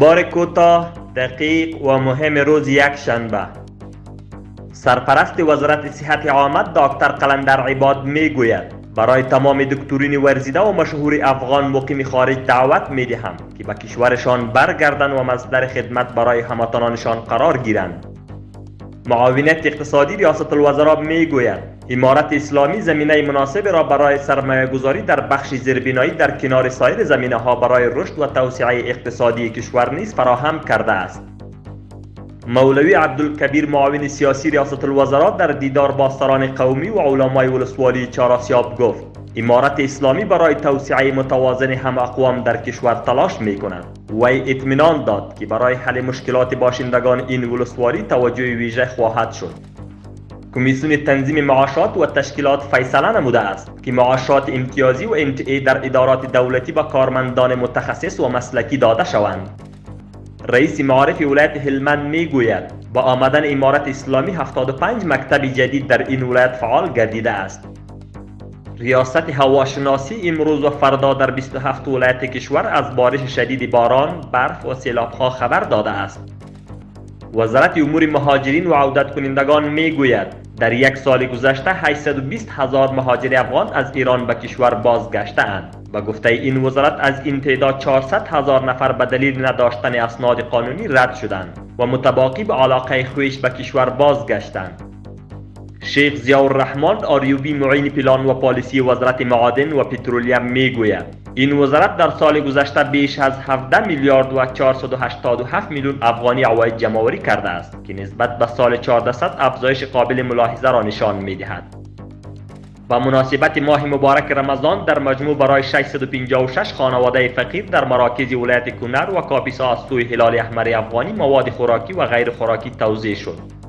اخبار کوتاه، دقیق و مهم روز یک شنبه. سرپرست وزارت صحت عامه دکتر قلندر عباد میگوید برای تمام دکترین ورزیده و مشهور افغان مقیم خارج دعوت میدهم که به کشورشان برگردند و مصدر خدمت برای هموطنانشان قرار گیرند. معاونیت اقتصادی ریاست الوزراء میگوید امارت اسلامی زمینه مناسب را برای سرمایه گذاری در بخش زیربنایی در کنار سایر زمینه ها برای رشد و توسعه اقتصادی کشور نیز فراهم کرده است. مولوی عبدالکبیر معاون سیاسی ریاست الوزراء در دیدار با سران قومی و علمای ولسوالی چهارآسیاب گفت امارت اسلامی برای توسعه متوازن هم اقوام در کشور تلاش می کند. وی اطمینان داد که برای حل مشکلات باشندگان این ولسوالی توجه ویژه خواهد شد. کمیسیون تنظیم معاشات و تشکیلات فیصله نموده است که معاشات امتیازی و NTA در ادارات دولتی به کارمندان متخصص و مسلکی داده شوند. رئیس معارف ولایت هلمند میگوید با آمدن امارت اسلامی 75 مکتب جدید در این ولایت فعال گردیده است. ریاست هواشناسی امروز و فردا در 27 ولایت کشور از بارش شدید باران، برف و سیلاب‌ها خبر داده است. وزارت امور مهاجرین و عودت کنندگان میگوید در یک سال گذشته 820,000 مهاجر افغان از ایران به کشور بازگشته‌اند. به گفته این وزارت از این تعداد 400,000 نفر به دلیل نداشتن اسناد قانونی رد شدند و متباقی به علاقه خویش به کشور بازگشتند. شیخ ضیاءالرحمن آریوبی معین پلان و پالیسی وزارت معادن و پترولیم میگوید این وزارت در سال گذشته بیش از 17 میلیارد و 487 میلیون افغانی عواید جمع‌آوری کرده است که نسبت به سال 1400 افزایش قابل ملاحظه را نشان می‌دهد. با مناسبت ماه مبارک رمضان در مجموع برای 656 خانواده فقیر در مراکز ولایت کنر و کاپیسا از سوی هلال احمر افغانی مواد خوراکی و غیر خوراکی توزیع شد.